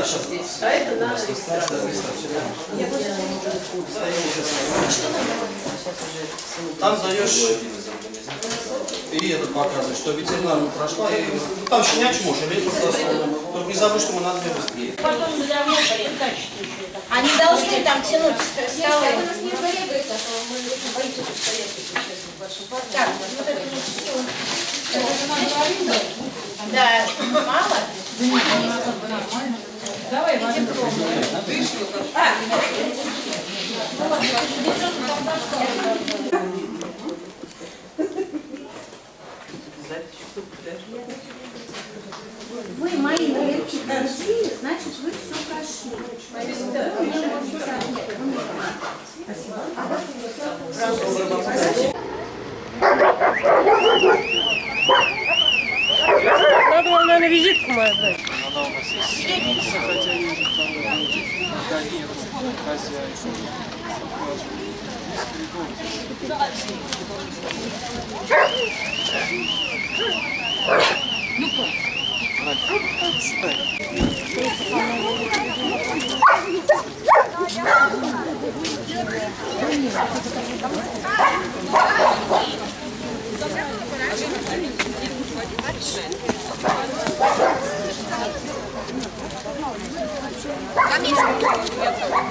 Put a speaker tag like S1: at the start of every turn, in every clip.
S1: А это на регистрацию.
S2: Там даешь и этот показывает, что ветеринар прошла, и там щенячий муж, имеет просто только не забудь, что мы надо мне быстрее.
S3: Они должны там тянуть скалы. Так, вот это все. Да, мало?
S1: Давай, Вадим.
S3: Вы мои клетки прошли, значит вы все прошли.
S1: Надо вам, наверное, визитку мою дать.
S4: Она у нас есть, хотя и хозяйка.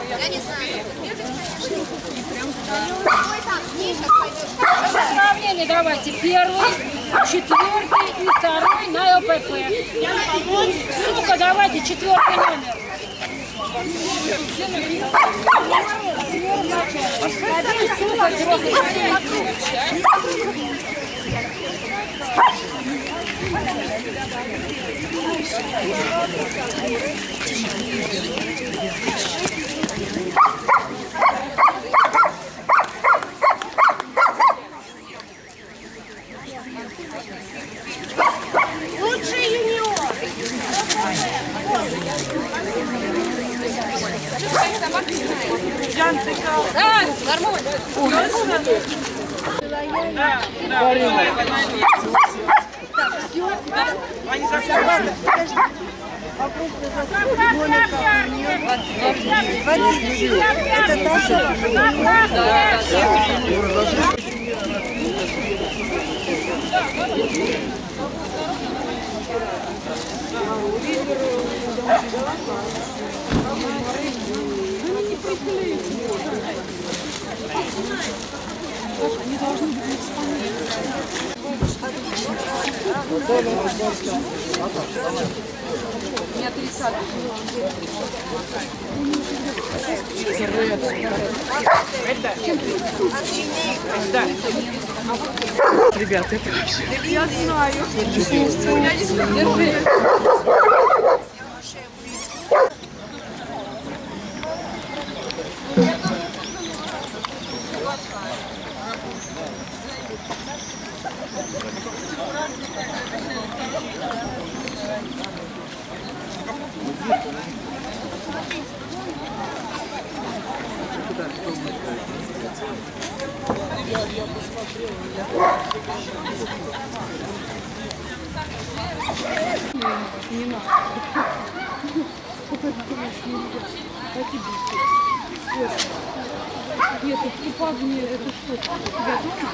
S3: Я не знаю.
S5: Сравнение давайте. Первый, четвертый и второй на ЛПП. Сука, давайте четвертый номер. Один, сука, взрослый.
S3: Лучший юниор.
S5: Да, нормально.
S1: Ребята, я знаю. Не надо. Нет, это купание, это что? У тебя дома?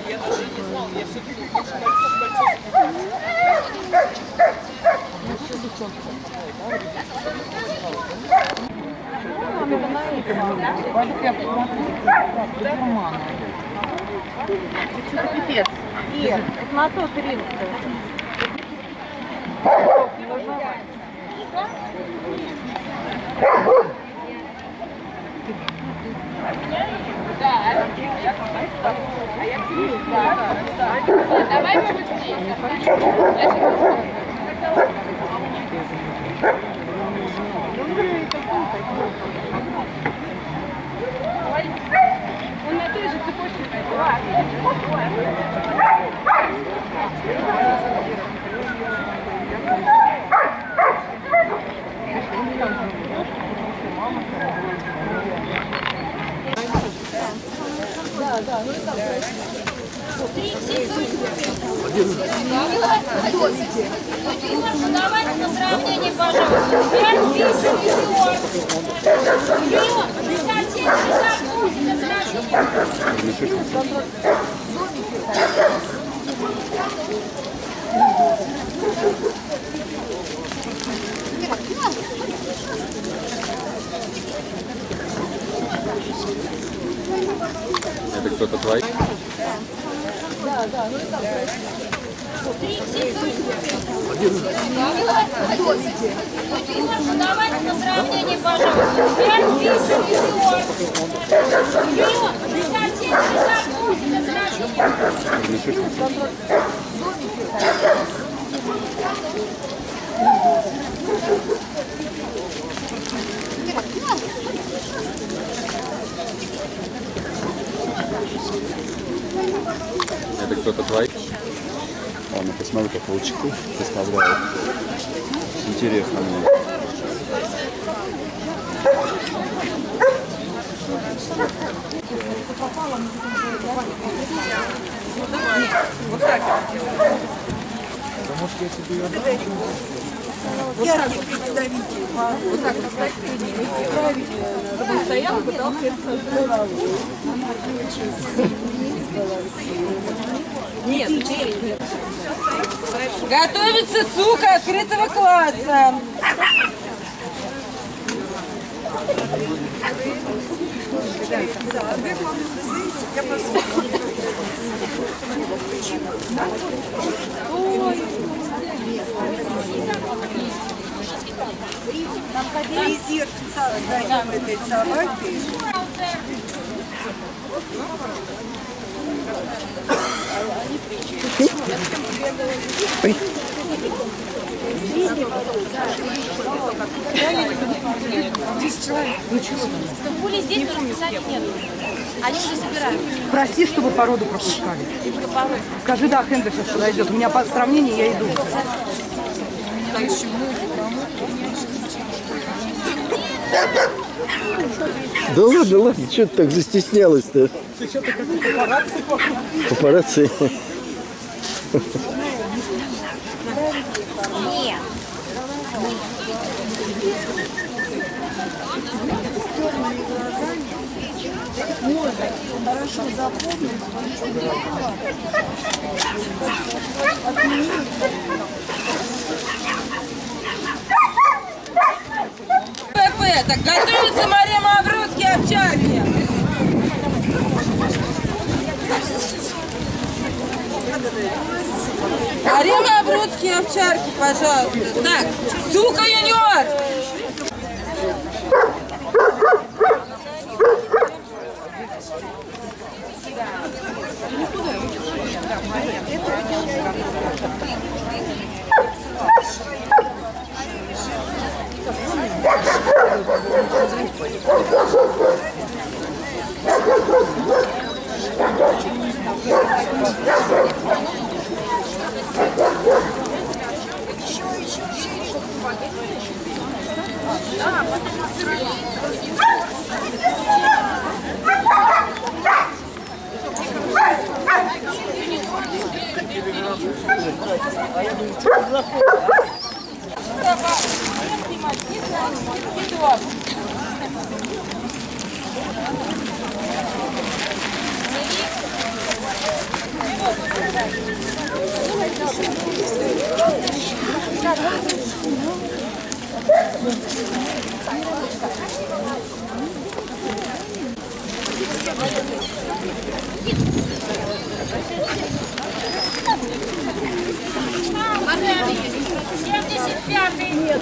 S4: Я даже не знал, я все думал, кольцо.
S1: Пипец. Нет, это на тот ринг.
S5: Давай побыстрее. Он на той же цепочке.
S1: Да, ну это
S5: Давайте на сравнение, пожалуйста. 5 тысяч миллион. 57, 58 на сравнение.
S6: Это кто-то твой?
S5: Давайте на сравнение, пожалуйста. 5 тысяч миллион. 57, 58 на сравнение.
S6: Это кто-то твой?
S7: Ладно, посмотрю по полчику, составляю. Интересно мне.
S1: Яркий представитель. Вот так поставить перед ним. Чтобы он стоял, пытался это сделать. Нет, нет.
S3: Готовится сука открытого класса.
S1: Резерв созданием этой собаки.
S5: Пули здесь расписания нет. Они уже собирают.
S8: Проси, чтобы породу пропускали. Скажи, да, Хендер сейчас подойдет. У меня по сравнению я иду.
S9: Да ладно, ладно, что ты так застеснялась-то?
S8: Ты что-то как папарацци похож.
S9: Папарацци.
S5: Нет.
S1: Хорошо запомнить.
S3: Так готовится Мария Мавродский овчарки. Мария Мавродский овчарки, пожалуйста. Так, сука юниор.
S5: Нет.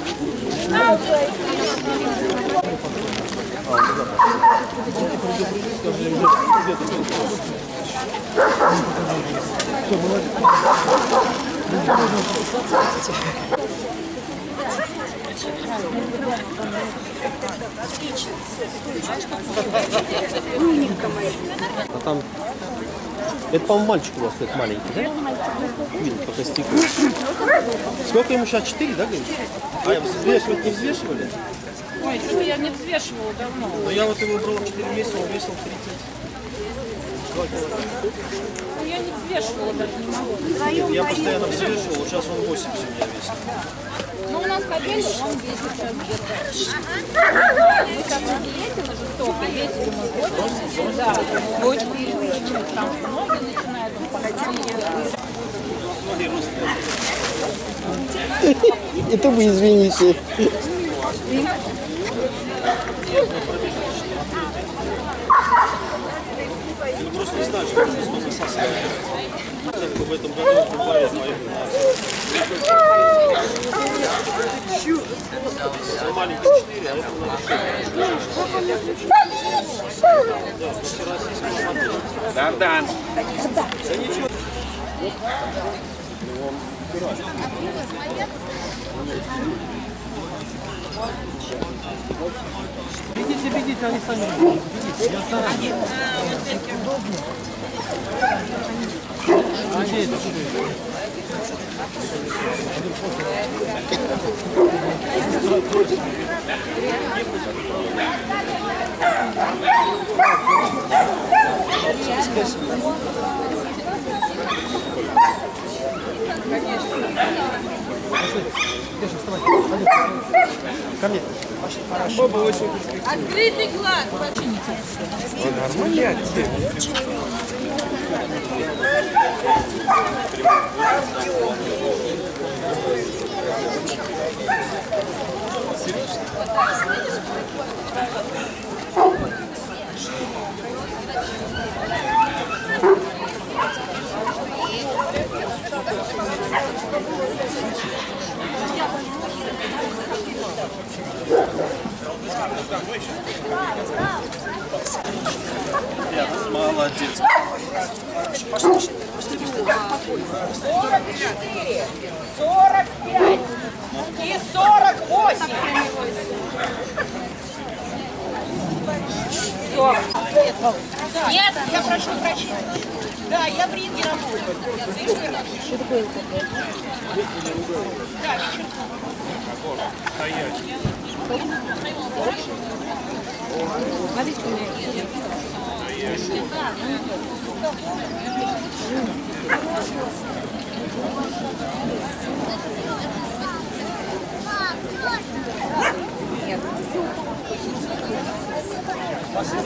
S2: А там... Это, по-моему, мальчик у вас этот маленький, да? Видно по костяку. Сколько ему сейчас? 4, да, говоришь? А взвешивать не взвешивали?
S1: Ой, что я не взвешивала давно.
S2: Но я вот его брал 4 месяца, он весил 30.
S5: Ну, я не взвешивала даже, не могу.
S2: Я постоянно взвешивал, вот сейчас он 80 у меня весит.
S5: Ну, у нас ходили, он весит сейчас где-то. Мы как на диете на жестокой, весили мы 80, да, 4, там ноги начинают походить.
S9: Это вы извините.
S2: Или просто не знаю, что он столько сосает. В этом году добавит мою маленький 4, а это надо 6.
S6: Да.
S2: Бегите, они сами бегите. Я стараюсь. А где это? Ко мне. Боба очень
S1: Открытый глаз.
S7: Нормально.
S2: Молодец.
S1: 44, 45 и 48. Нет, я прошу прощения. Да, я в ринге работаю. Что такое? Да, вечерком. Смотрите, у меня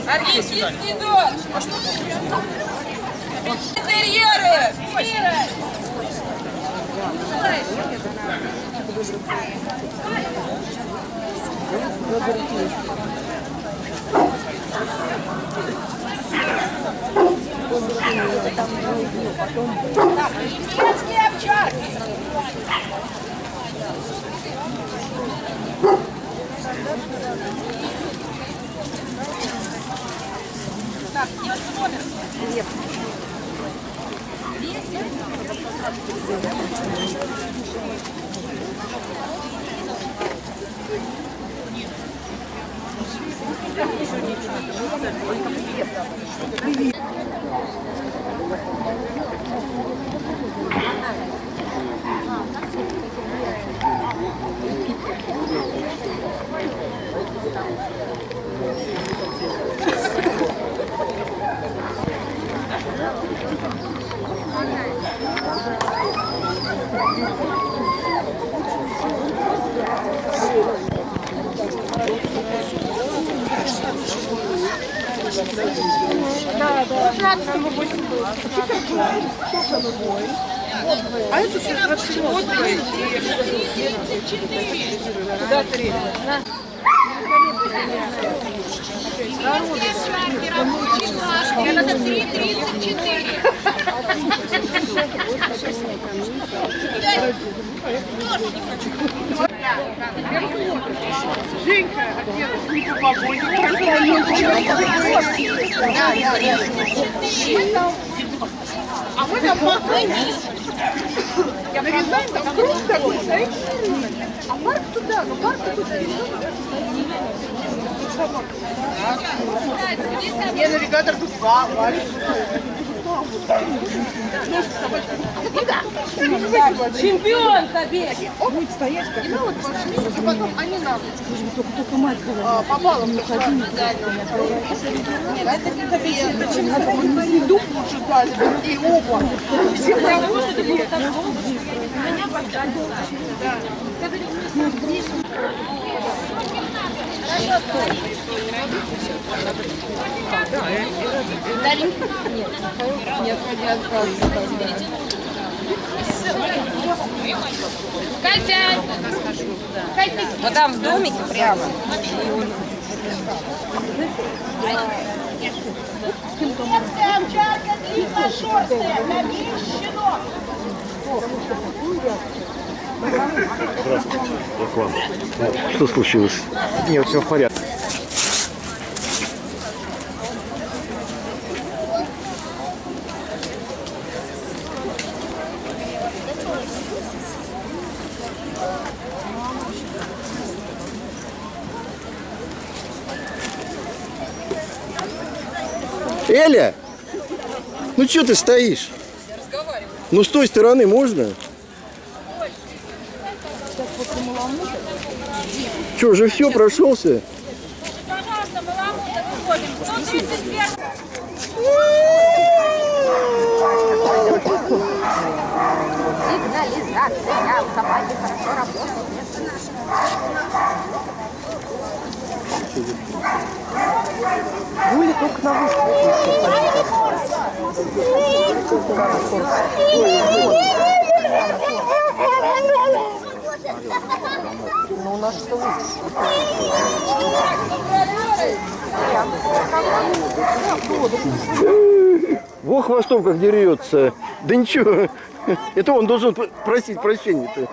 S1: Аргентинский дождь! Интерьеры! Так, немецкие овчарки! Так, где номер? Нет. Да, да. 16-го 8 было. А это 27-го. Куда ты? Это 3,34. Женька, не побольше. А мы там походим. Я нарезаю, там круг такой, знаешь? А парк туда, ну парк туда. Не, навигатор тут 2, Варик.
S5: Чемпионка беги.
S1: Будет стоять, как и вот пошли, и потом они нам. Только мать говорит. По баллам не ходили. Это не капец. Почему? Дух лучше дали. И оба. Все работали.
S5: Катя! Вот там в домике прямо.
S9: Как вам? Что случилось? Нет, все в порядке. Эля, ну что ты стоишь? Ну с той стороны можно? Что, уже все, прошелся?
S5: Пожалуйста, мы вам выходим. 131.
S3: Сигнализация. Собаки хорошо работают.
S8: Гули только на выставке. Ну, у нас что
S9: Во хвостом как дерется. Да ничего. Это он должен просить прощения-то.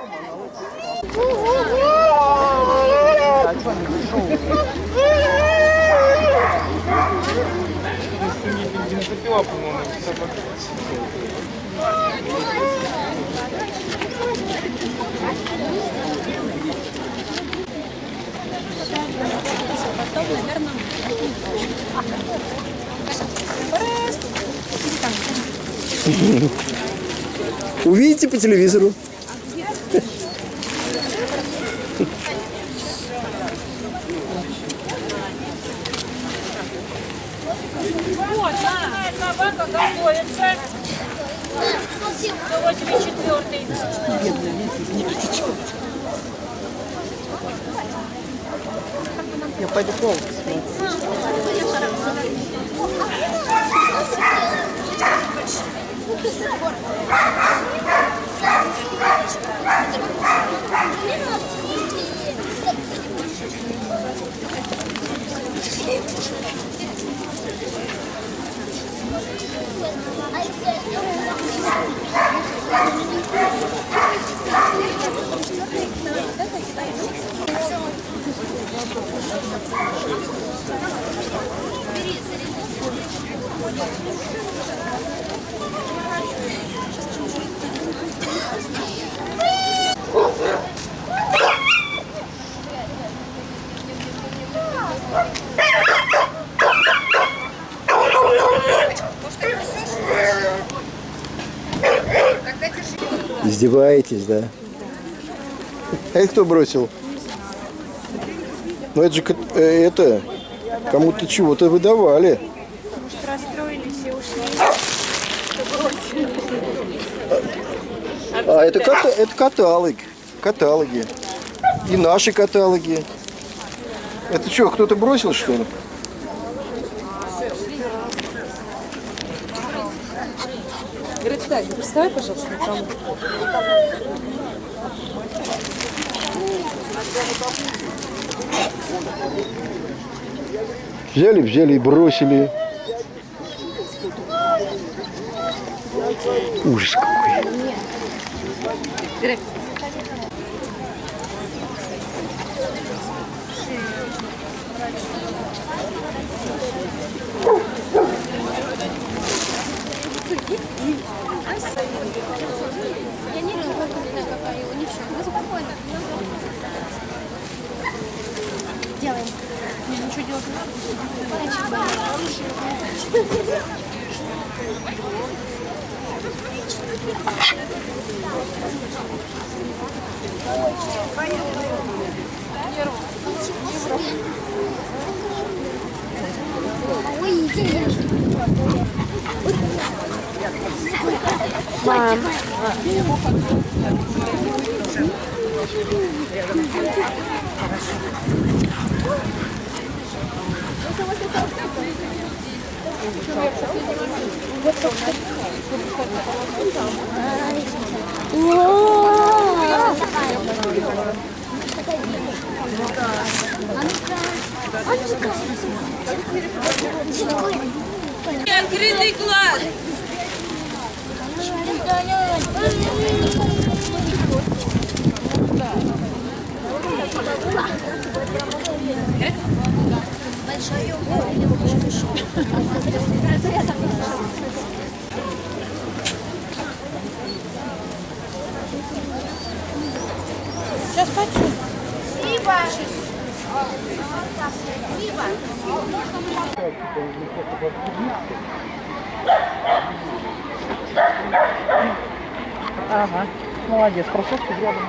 S9: Увидите по телевизору.
S5: Вот, основная собака готовится. 184-й.
S8: Я пойду полку
S9: Издеваетесь, да? А это кто бросил? Ну это же это кому-то чего-то выдавали.
S1: Может, расстроились и ушли.
S9: А это каталоги. И наши каталоги. Это что, кто-то бросил, что ли?
S8: Гречка, представь, пожалуйста, кому.
S9: Взяли и бросили. Ужас какой.
S3: Я не знаю, какая его, ничего. Ну, спокойно. Делаем. Ничего делать не надо.
S5: Открытый класс! Сейчас почему?
S8: Ага, молодец, кроссовки рядом.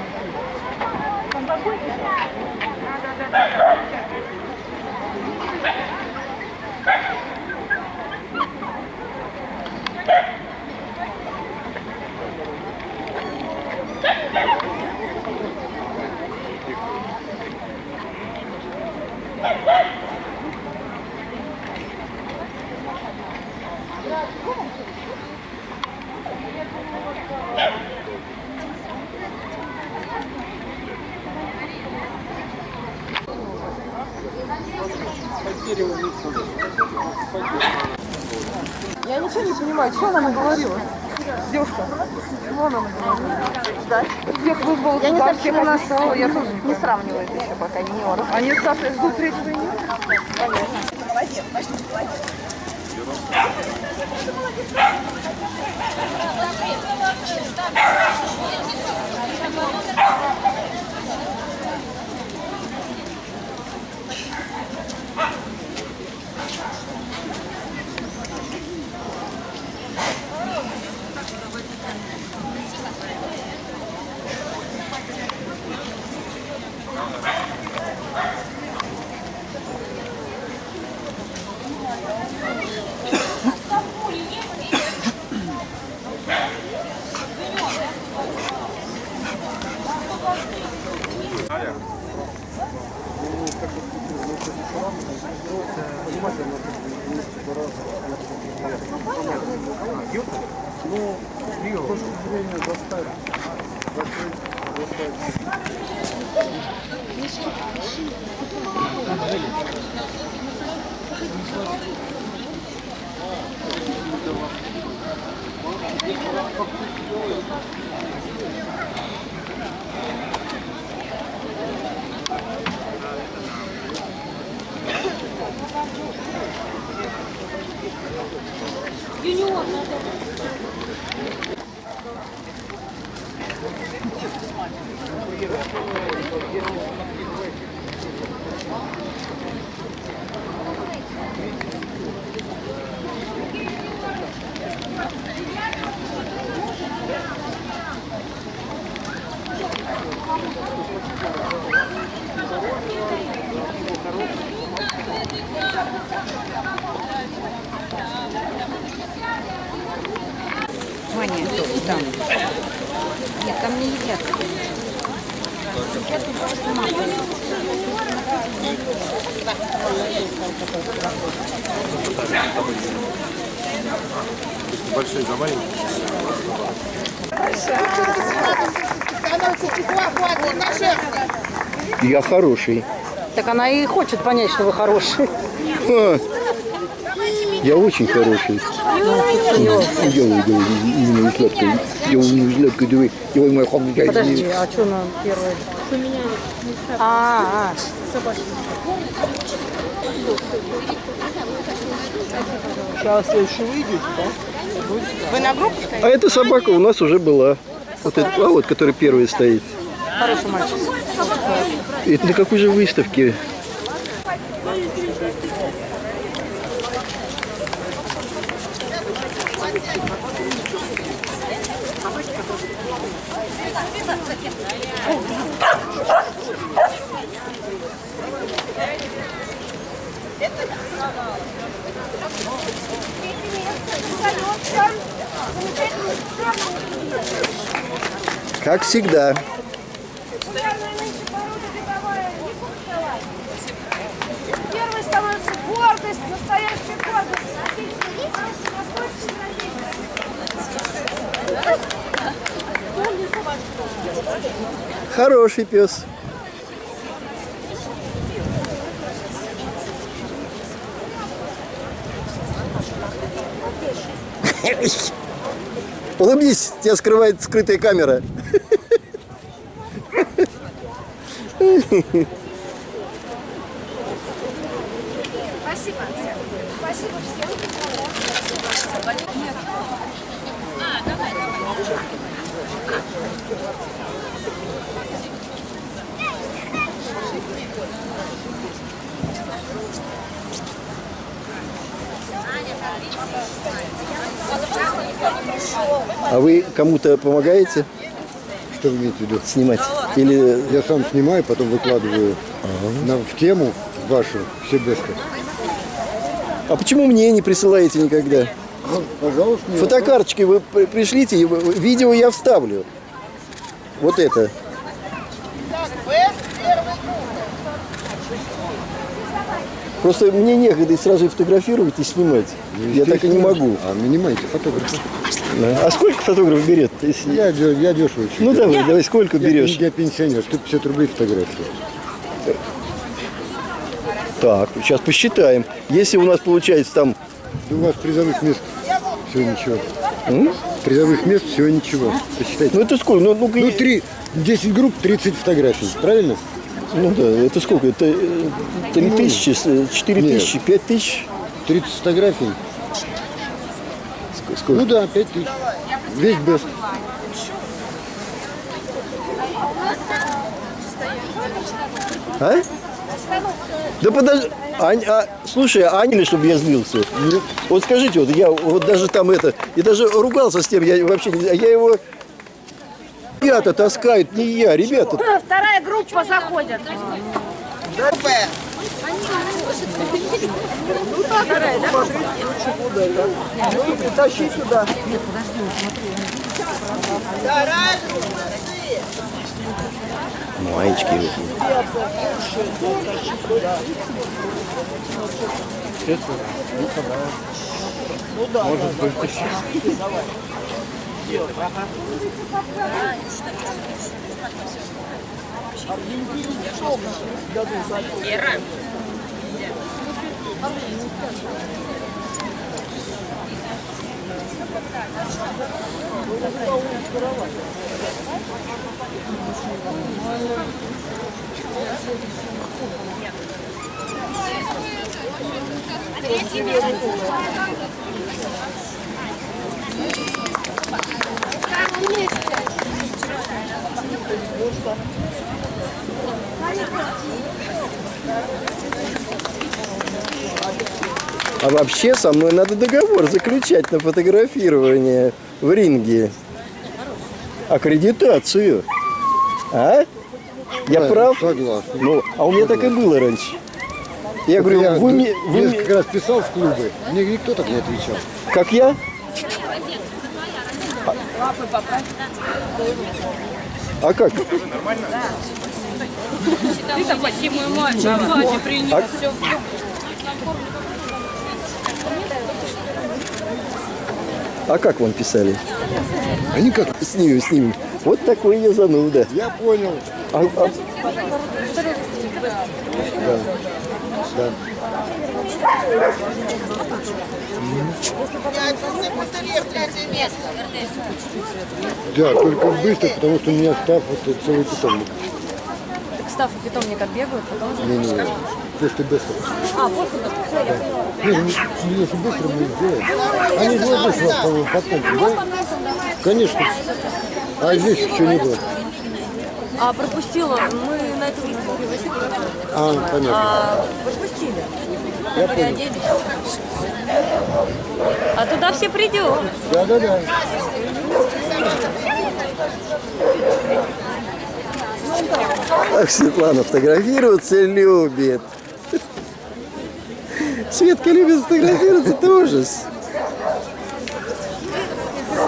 S8: Я ничего не понимаю, что она наговорила? Девушка, что она наговорила? Всех вызвала
S3: Я не
S8: сюда,
S3: знаю,
S8: всех
S3: почему нас
S8: отписала, я тоже
S3: не сравнивают еще пока юниоров.
S8: Они Саша ждут третьего июня?
S5: Ваня, там. Нет, там не едят.
S7: Большой за маленький.
S9: Я хороший.
S8: Так она и хочет понять, что вы хороший.
S9: А, я очень хороший. Делай, именно сладкое. Делай сладкое, давай. Делай мой хомяк.
S8: Подожди, а что нам первое? Сейчас еще выйдет,
S5: Вы на группу стоите?
S9: А эта собака у нас уже была. Вот эта, а вот, которая первая стоит.
S8: Хороший мальчик.
S9: Это на какой же выставке? Как всегда.
S3: Первой становится гордость, настоящая гордость.
S9: Хороший пес. Улыбнись, тебя скрывает скрытая камера.
S3: Спасибо. Спасибо всем.
S9: А вы кому-то помогаете
S10: Что вы имеете в виду?
S9: снимать? Или
S10: Я сам снимаю, потом выкладываю в тему вашу, все беска.
S9: а почему мне не присылаете никогда?
S10: Пожалуйста, не
S9: Фотокарточки вы пришлите, видео я вставлю. Вот это. Просто мне некогда и сразу и фотографировать и снимать. Я так и не могу.
S10: А нанимайте фотографа.
S9: А сколько фотограф берет? Если...
S10: Я дешево очень.
S9: Ну давай, сколько берешь?
S10: Я пенсионер, 150 рублей фотография.
S9: Так, сейчас посчитаем. Если у нас получается там...
S10: У вас призовых мест всего ничего. Призовых мест всего ничего. Посчитайте.
S9: Ну это сколько? Ну,
S10: 10 групп, 30 фотографий. Правильно?
S9: Ну да, это сколько? Это 3 тысячи, 4 тысячи, 5 тысяч?
S10: 30 фотографий.
S9: Сколько?
S10: Ну да, 5 тысяч. Весь бест.
S9: А? Да подожди. Слушай, Аня, чтобы я злился?
S10: Нет.
S9: Вот скажите, вот я вот даже там это, и даже ругался с тем, я вообще не, я его... Ребята таскают, не я, ребята.
S3: Вторая группа заходит.
S8: Тащи сюда.
S9: Маечки. А вообще со мной надо договор заключать на фотографирование в ринге. Аккредитацию. А? Я
S10: Да,
S9: прав?
S10: согласен.
S9: Ну, а у меня так и было раньше. Я говорю,
S10: Я
S9: вы мне...
S10: несколько раз писал в клубы, мне никто так не отвечал.
S9: Как я? А как?
S5: Ты такой мой мальчик, Влади принес все.
S9: А как вам писали?
S10: Они как?
S9: Снимем. Вот такой я зануда.
S10: Я понял. Да. Да, только быстро, потому что у меня став вот целый питомник.
S8: Так став и питомник отбегают, потом же...
S10: Не, после быстро.
S8: После того, все, я поняла.
S10: Не, если быстро мы сделаем. Они же вот здесь, по-моему, под центром, да? Конечно. А здесь еще не было.
S8: А пропустила, мы на этом не
S10: Понятно.
S8: пропустили.
S10: Я понял.
S8: Переоделись. А туда все придем.
S10: Да.
S9: Ах, Светлана фотографироваться любит. Светка любит фотографироваться, это ужас.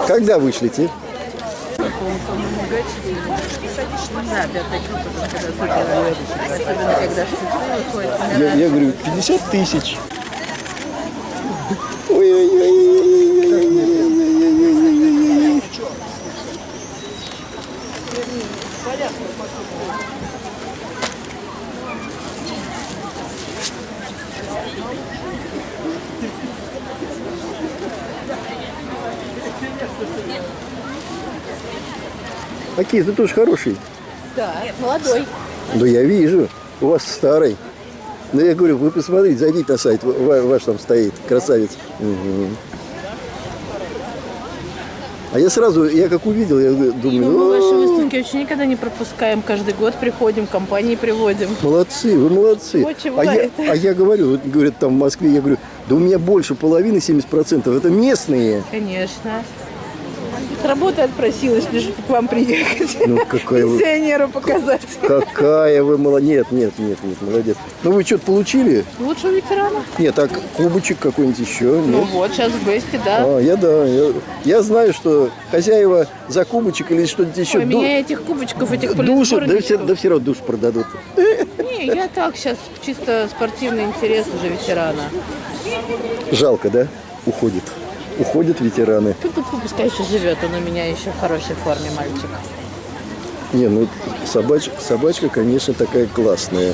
S9: Когда вышлите?
S5: Да, 5 группа, когда супер, особенно когда шпицы выходят.
S9: Я говорю, 50 тысяч. Ой-ой-ой. Какие, ты тоже хороший.
S5: Да, молодой.
S9: Да я вижу, у вас старый. Ну я говорю, вы посмотрите, зайдите на сайт, ваш там стоит, красавец. Угу. А я сразу, я как увидел, я думаю,
S5: Мы ваши выставки вообще никогда не пропускаем. Каждый год приходим, компании приводим.
S9: молодцы, вы молодцы.
S5: Очень
S9: А
S5: бывает.
S9: я говорю, вот говорят там в Москве, я говорю, да у меня больше половины, 70%, это местные.
S5: Конечно. С работы отпросилась, лишь бы к вам приехать.
S9: Ну какая вы,
S5: Пенсионеру показать.
S9: какая вы молодец. Нет, молодец. Ну вы что-то получили?
S5: Лучшего ветерана.
S9: Нет, так кубочек какой-нибудь еще?
S5: Ну
S9: Нет?
S5: вот, сейчас в Бесте, да.
S9: Я знаю, что хозяева за кубочек или что-нибудь еще
S5: Ой, меня этих кубочков, этих
S9: душу, да
S5: полисборничков.
S9: все равно душ продадут.
S5: Не, я так сейчас чисто спортивный интерес уже ветерана.
S9: Жалко, да? Уходят ветераны.
S5: Пускай еще живет, он у меня еще в хорошей форме, мальчик.
S9: Не, ну собачка, конечно, такая классная.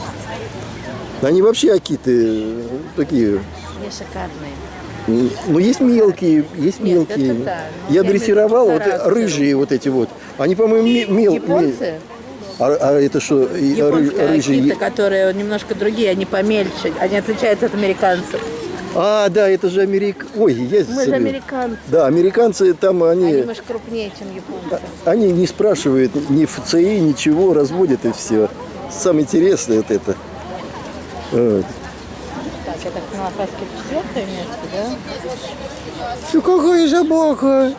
S9: Они вообще акиты такие.
S5: Не шикарные.
S9: Ну, есть мелкие, есть
S5: Нет,
S9: мелкие.
S5: это да.
S9: Я
S5: Я
S9: дрессировал,
S5: имею в
S9: вот
S5: виду характер.
S9: рыжие вот эти вот. Они, по-моему,
S5: Японцы?
S9: А это что?
S5: Японская
S9: Рыжие?
S5: акита, которые немножко другие, они помельче, они отличаются от американцев.
S9: А, да, это же Ой, я
S5: Мы же американцы.
S9: Да, американцы там,
S5: Они
S9: они
S5: немножко крупнее, чем японцы.
S9: не спрашивают ни ФЦИ, ничего, разводят и все. Самое интересное вот это. Вот.
S5: Так, я так поняла, Хаски 4 место, да?
S9: Ну какая собака?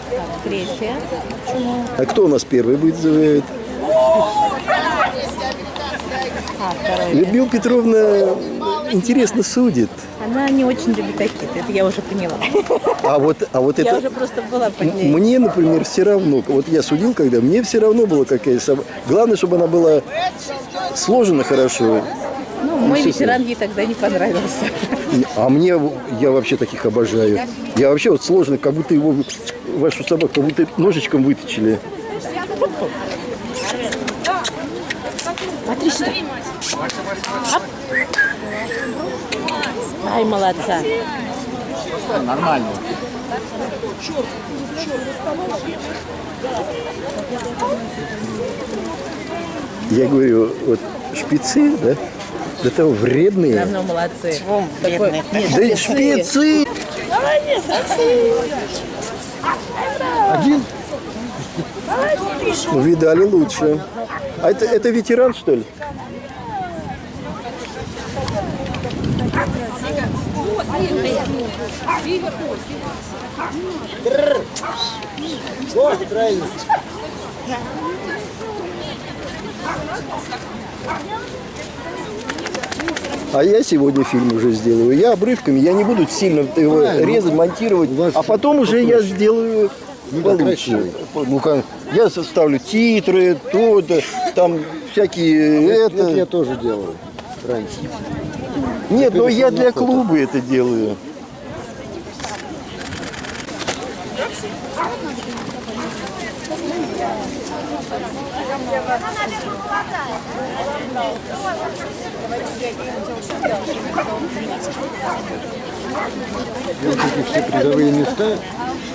S5: Так, 3.
S9: А кто у нас первый будет называть?
S5: А, 2.
S9: Людмила Петровна интересно судит.
S5: Она не очень любит акиты, это я уже поняла.
S9: А вот
S5: Я
S9: это...
S5: уже просто была под ней.
S9: Мне, например, все равно. Вот я судил, когда мне все равно было, какая собака. Главное, чтобы она была сложена хорошо.
S5: Ну, мой ветеран ей тогда не понравился.
S9: А мне, я вообще таких обожаю. Я вообще вот сложно, как будто его, вашу собаку, как будто ножичком выточили.
S5: Смотри сюда. Оп. Ай, молодца.
S10: Нормально.
S9: Я говорю, вот шпицы, да? До того вредные.
S5: Равно молодцы. Такой, нет,
S9: Да шпицы! Один? Ну, видали лучше. А это ветеран, что ли? А я сегодня фильм уже сделаю. Я обрывками, я не буду сильно его резать, монтировать, а потом уже я сделаю получше. Ну, как, я составлю титры, то-то, там всякие это.
S10: Я тоже делаю раньше.
S9: Нет, но я для клуба это делаю.
S10: Вот эти все призовые места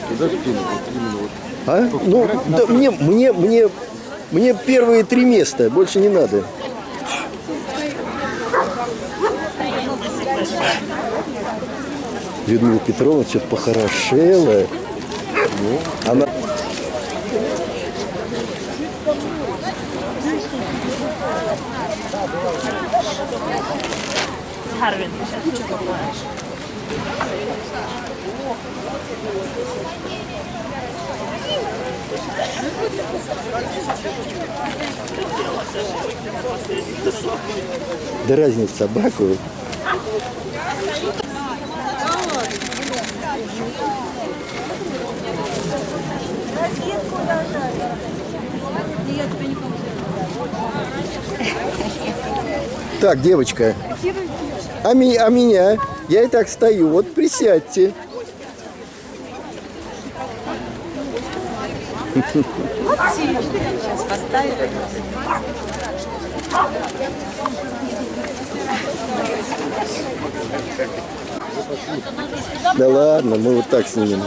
S10: туда скину. Вот именно вот.
S9: А? Ну, да, мне первые 3 места, больше не надо. Людмила Петровна что-то похорошела. Ну, она...
S5: Харвин, сейчас что покупаешь?
S9: Да разница собаку. Так, девочка. А меня? Я и так стою. Вот присядьте.
S5: Сейчас поставим.
S9: Да ладно, мы вот так снимем.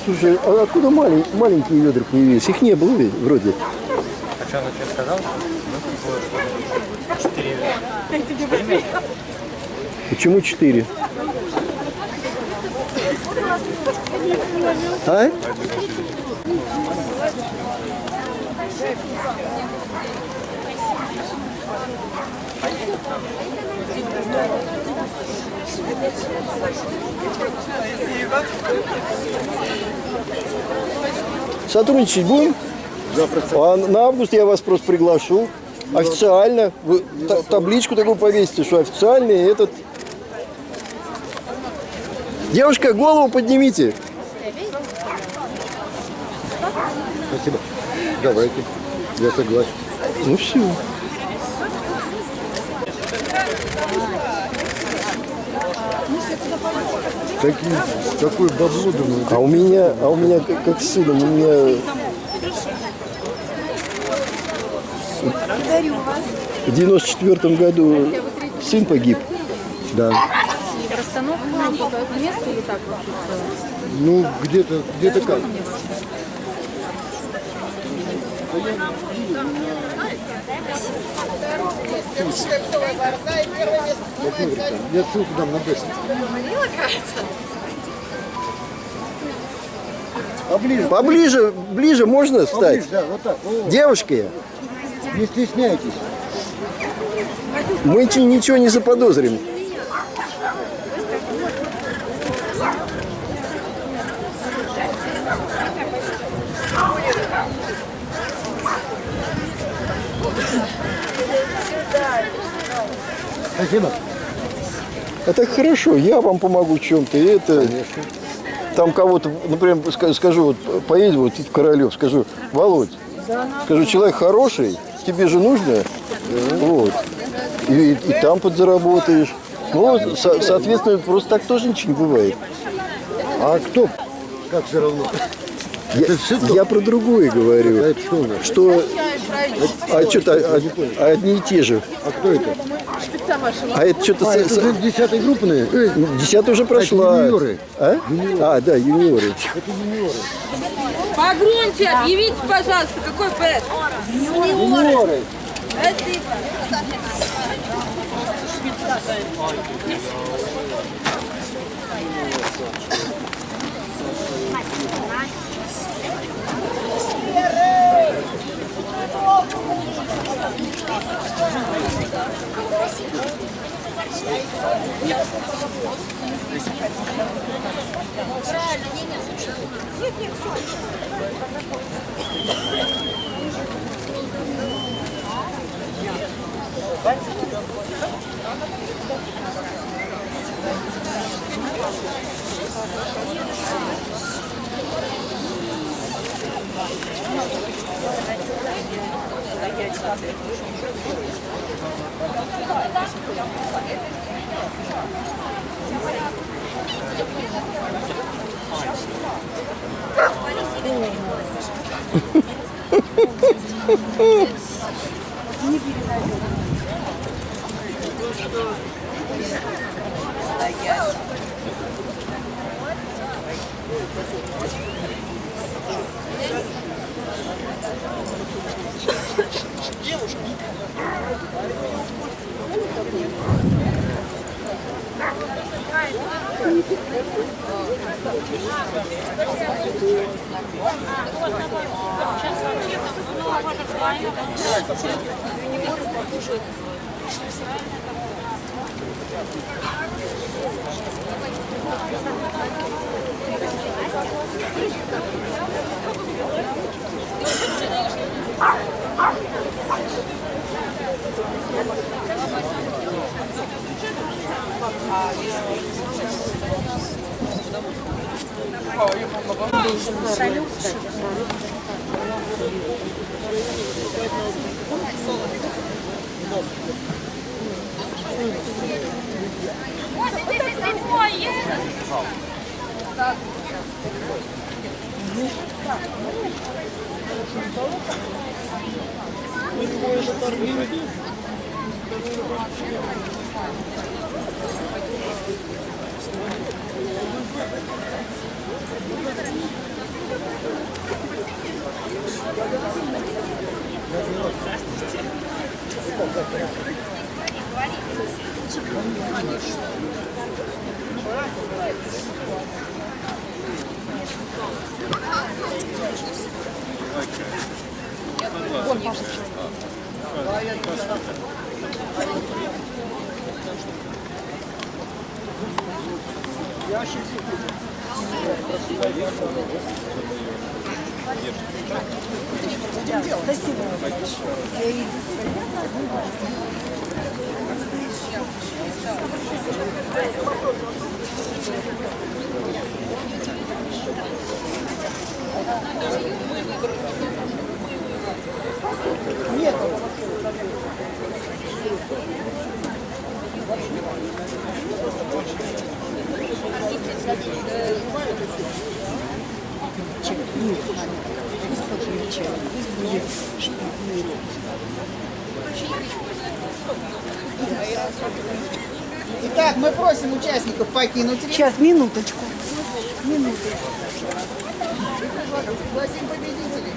S9: Слушай, а откуда маленькие ведра появились? Их не было ведь, вроде.
S2: А что она тебе сказала?
S9: Почему 4? А? Сотрудничать будем? А на август я вас просто приглашу. Официально. Вы табличку такую повесите, что официальный этот. Девушка, голову поднимите.
S10: Спасибо. Давайте. Я согласен.
S9: Ну все.
S10: Какой бабло, думаю.
S9: А у меня как с сыном, у меня... В 94-м году сын погиб. Да.
S5: Расстановка по месту или так?
S10: Ну, где-то как. Я ссылку дам на Бест.
S9: Поближе, ближе можно встать?
S10: Да, вот так. О,
S9: Девушки,
S10: не стесняйтесь.
S9: мы ничего не заподозрим.
S10: Спасибо.
S9: А так хорошо, я вам помогу в чем-то. И это... Там кого-то, например, скажу, вот поеду вот в Королев, скажу, Володь, скажу, человек хороший, тебе же нужно, вот, и там подзаработаешь. Ну, соответственно, просто так тоже ничего не бывает.
S10: А кто? Как все равно?
S9: Я про другое говорю.
S10: А это что у нас?
S9: Что, одни и те же.
S10: А кто это?
S8: лица вашего.
S9: А это что-то...
S10: Это уже 10-й группные.
S9: 10 уже прошла.
S10: юниоры.
S9: А? А, да, юниоры.
S8: Погромче объявите, пожалуйста, какой поэт.
S10: Юниоры.
S1: Итак, мы просим участников покинуть.
S8: Сейчас, минуточку.
S1: Пригласим победителей.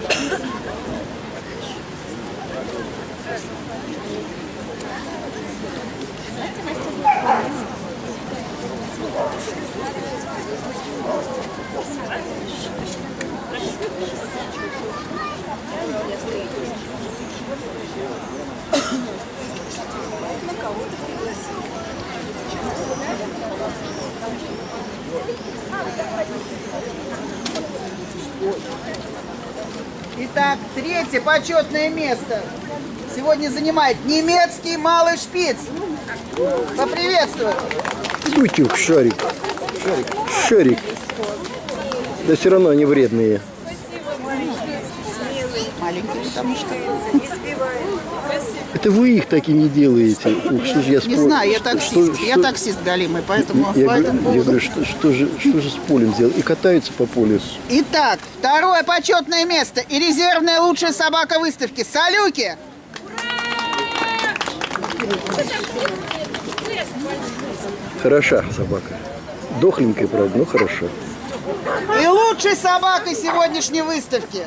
S1: Итак, третье почетное место сегодня занимает немецкий малый шпиц. Поприветствую.
S9: Дуйте, шарик. Шарик. Да все равно они вредные.
S1: Маленький, потому что...
S9: Это вы их так и не делаете. Ух, что же я
S1: Не знаю, я таксист. Я таксист галимый, поэтому...
S9: Я говорю, что же с полем сделать? И катаются по полю.
S1: Итак, второе почетное место и резервная лучшая собака выставки. Салюки!
S9: Хороша собака. Дохленькая, правда, но хорошо.
S1: И лучшей собакой сегодняшней выставки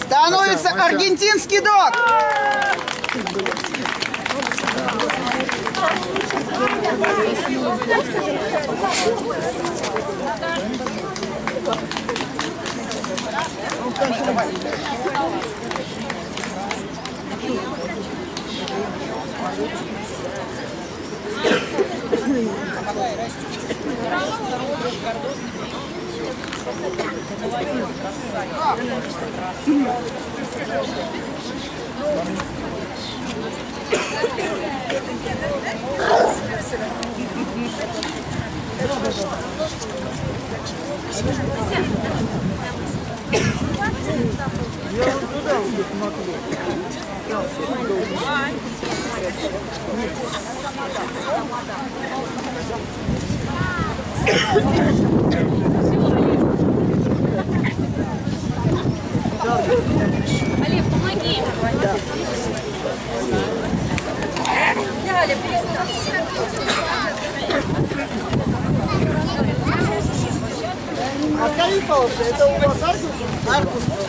S1: становится аргентинский дог.
S3: Олег, помоги.
S1: А Калифа, это у вас Аркус?